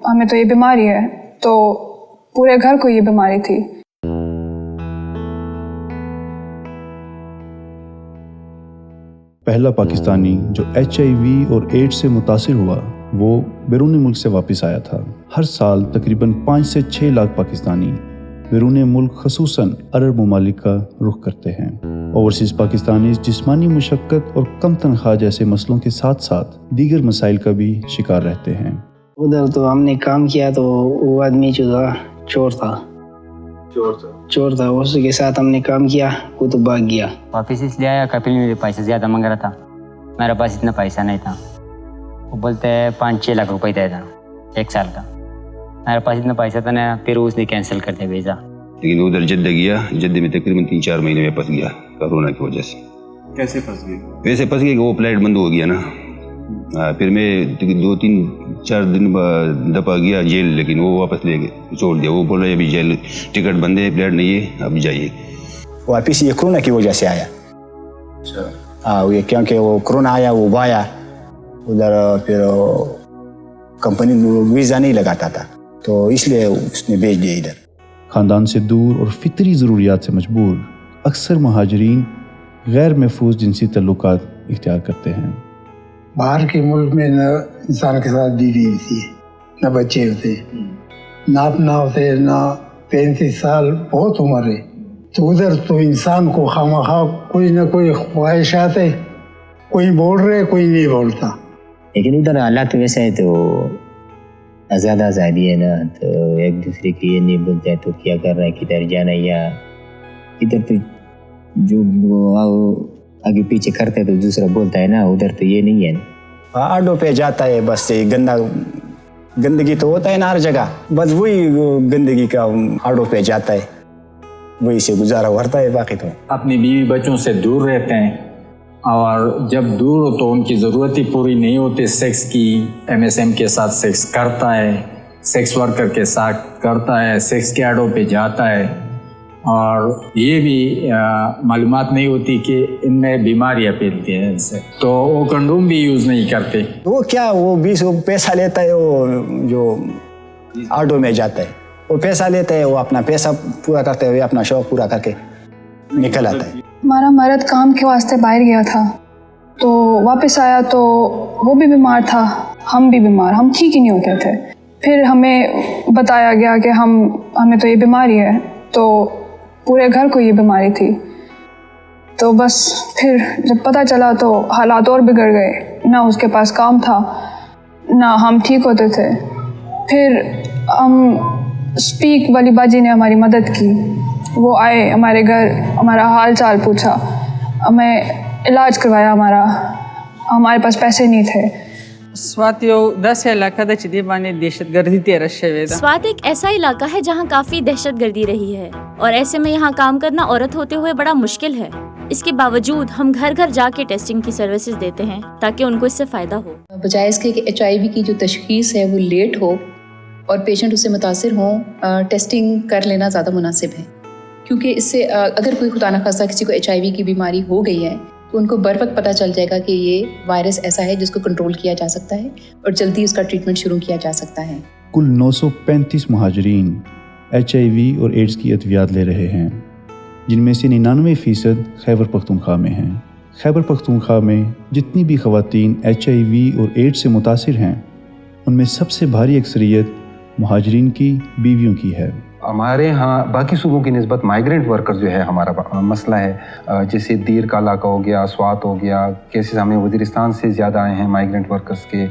ہمیں تو یہ بیماری ہے، تو پورے گھر کو یہ بیماری تھی۔ پہلا پاکستانی جو HIV اور ایڈز سے متاثر ہوا وہ بیرون ملک سے واپس آیا تھا۔ ہر سال تقریباً 5 سے 6 لاکھ پاکستانی بیرون ملک خصوصاً عرب ممالک کا رخ کرتے ہیں۔ اوورسیز پاکستانیز جسمانی مشقت اور کم تنخواہ جیسے مسئلوں کے ساتھ ساتھ دیگر مسائل کا بھی شکار رہتے ہیں۔ ادھر تو ہم نے کام کیا تو وہ آدمی جو تھا چور تھا، اس کے ساتھ ہم نے کام کیا، وہ تو بھاگ گیا۔ واپس اس لیے آیا، کپل میرے پیسے زیادہ مانگ رہا تھا، میرے پاس اتنا پیسہ نہیں تھا، وہ بولتے ہیں 5-6 لاکھ روپے دے دینا 1 سال کا، میرے پاس اتنا پیسہ تھا نا، پھر اس نے کینسل کر دیا ویزا۔ لیکن ادھر جدہ گیا، جدہ میں تقریباً 3-4 مہینے میں پھنس گیا کورونا کی وجہ سے۔ کیسے پھنس گئے؟ ویسے پھنس گیا کہ وہ فلائٹ بند ہو گیا نا، پھر میں 2-3-4 دن دفعہ گیا جیل، لیکن وہ واپس لے گئے، چھوڑ دیا۔ وہ بول رہے ابھی جیل ٹکٹ بند ہے، فلائٹ نہیں ہے، اب جائیے۔ واپس یہ کورونا کی وجہ سے آیا۔ یہ کیونکہ وہ کورونا آیا، وہ بایا ادھر، پھر کمپنی ویزا نہیں لگاتا تھا تو اس لیے اس نے بھیج دیا ادھر۔ خاندان سے دور اور فطری ضروریات سے مجبور اکثر مہاجرین غیر محفوظ جنسی تعلقات اختیار کرتے ہیں۔ باہر کے ملک میں نہ انسان کے ساتھ بیوی ہوتی ہے، نہ بچے ہوتے، نہ اپنا ہوتے، نہ 35 سال بہت عمر ہے، تو ادھر تو انسان کو خواہ کوئی نہ کوئی خواہشات ہے، کوئی بول رہے کوئی نہیں بولتا۔ لیکن ادھر حالات ویسے ہے تو زیادہ آزادی ہے نا، تو ایک دوسرے کے یہ نہیں بولتے تو کیا کر رہا ہے، کدھر جانا، یا ادھر تو جو آگے پیچھے کرتے تو دوسرا بولتا ہے نا، ادھر تو یہ نہیں ہے نا۔ آڈو پہ جاتا ہے بس، گندگی تو ہوتا ہے نا ہر جگہ، بس وہی گندگی کا آڈو پہ جاتا ہے، وہی سے گزارا کرتا ہے، باقی تو اپنی بیوی بچوں سے دور رہتے ہیں، اور جب دور ہو تو ان کی ضرورت ہی پوری نہیں ہوتی سیکس کی۔ MSM کے ساتھ سیکس کرتا ہے، سیکس ورکر کے ساتھ کرتا ہے، سیکس کے آڈو پہ جاتا ہے، اور یہ بھی معلومات نہیں ہوتی کہ ان میں بیماریاں پھیلتی ہیں ان سے، تو وہ کنڈوم بھی یوز نہیں کرتے۔ وہ کیا، وہ 20 پیسہ لیتا ہے، وہ جو آڈو میں جاتا ہے وہ پیسہ لیتا ہے، وہ اپنا پیسہ پورا کرتے ہوئے اپنا شوق پورا کر کے نکل آتا ہے۔ ہمارا مرد کام کے واسطے باہر گیا تھا، تو واپس آیا تو وہ بھی بیمار تھا، ہم بھی بیمار، ہم ٹھیک ہی نہیں ہوتے تھے۔ پھر ہمیں بتایا گیا کہ ہمیں تو یہ بیماری ہے، تو پورے گھر کو یہ بیماری تھی، تو بس پھر جب پتہ چلا تو حالات اور بگڑ گئے، نہ اس کے پاس کام تھا، نہ ہم ٹھیک ہوتے تھے۔ پھر ہم اسپیک والی باجی نے ہماری مدد کی، وہ آئے ہمارے گھر، ہمارا حال چال پوچھا، ہمیں علاج کروایا ہمارے پاس پیسے نہیں تھے۔ سوات یو داسې علاقه ده چې دې باندې دہشت گردی تیره شوې ده۔ سوات ایک ایسا علاقہ ہے جہاں کافی دہشت گردی رہی ہے، اور ایسے میں یہاں کام کرنا عورت ہوتے ہوئے بڑا مشکل ہے۔ اس کے باوجود ہم گھر گھر جا کے ٹیسٹنگ کی سروسز دیتے ہیں تاکہ ان کو اس سے فائدہ ہو۔ بجائے اس کے کہ HIV کی جو تشخیص ہے وہ لیٹ ہو اور پیشنٹ اس سے متاثر ہوں، ٹیسٹنگ کر لینا زیادہ مناسب ہے، کیونکہ اس سے اگر کوئی خدا نخواستہ کسی کو HIV کی بیماری ہو گئی ہے تو ان کو بر وقت پتہ چل جائے گا کہ یہ وائرس ایسا ہے جس کو کنٹرول کیا جا سکتا ہے اور جلدی اس کا ٹریٹمنٹ شروع کیا جا سکتا ہے۔ کل 935 مہاجرین HIV اور ایڈز کی ادویات لے رہے ہیں، جن میں سے 99% خیبر پختونخوا میں ہیں۔ خیبر پختونخوا میں جتنی بھی خواتین HIV اور ایڈز سے متاثر ہیں، ان میں سب سے بھاری اکثریت مہاجرین کی بیویوں کی ہے۔ ہمارے ہاں باقی صوبوں کی نسبت مائیگرینٹ ورکر جو ہے ہمارا مسئلہ ہے، جیسے دیر کا علاقہ ہو گیا، سوات ہو گیا، کیسز ہمیں وزیرستان سے زیادہ آئے ہیں مائیگرینٹ ورکرز کے،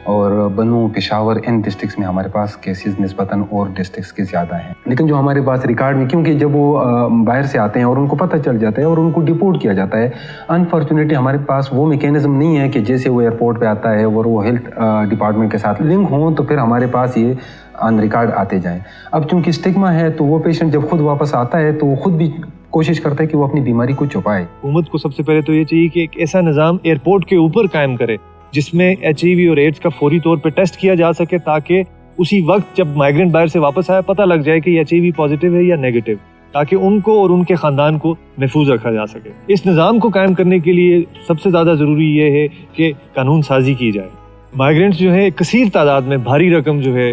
اور بنو، پشاور، ان ڈسٹرکس میں ہمارے پاس کیسز نسبتاً اور ڈسٹرکس کے زیادہ ہیں۔ لیکن جو ہمارے پاس ریکارڈ میں، کیونکہ جب وہ باہر سے آتے ہیں اور ان کو پتہ چل جاتا ہے اور ان کو ڈپورٹ کیا جاتا ہے، انفارچونیٹلی ہمارے پاس وہ میکینزم نہیں ہے کہ جیسے وہ ایئرپورٹ پہ آتا ہے اور وہ ہیلتھ ڈپارٹمنٹ کے ساتھ لنک ہوں تو پھر ہمارے پاس یہ آن ریکارڈ آتے جائیں۔ اب چونکہ اسٹگما ہے تو وہ پیشنٹ جب خود واپس آتا ہے تو وہ خود بھی کوشش کرتا ہے کہ وہ اپنی بیماری کو چھپائے۔ حکومت کو سب سے پہلے تو یہ چاہیے کہ ایک ایسا نظام ایئرپورٹ کے اوپر قائم کرے جس میں HIV اور ایڈز کا فوری طور پہ ٹیسٹ کیا جا سکے، تاکہ اسی وقت جب مائیگرینٹ باہر سے واپس آیا پتہ لگ جائے کہ یہ HIV پازیٹیو ہے یا نیگیٹو، تاکہ ان کو اور ان کے خاندان کو محفوظ رکھا جا سکے۔ اس نظام کو قائم کرنے کے لیے سب سے زیادہ ضروری یہ ہے کہ قانون سازی کی جائے۔ مائیگرینٹس جو ہے کثیر تعداد میں بھاری رقم جو ہے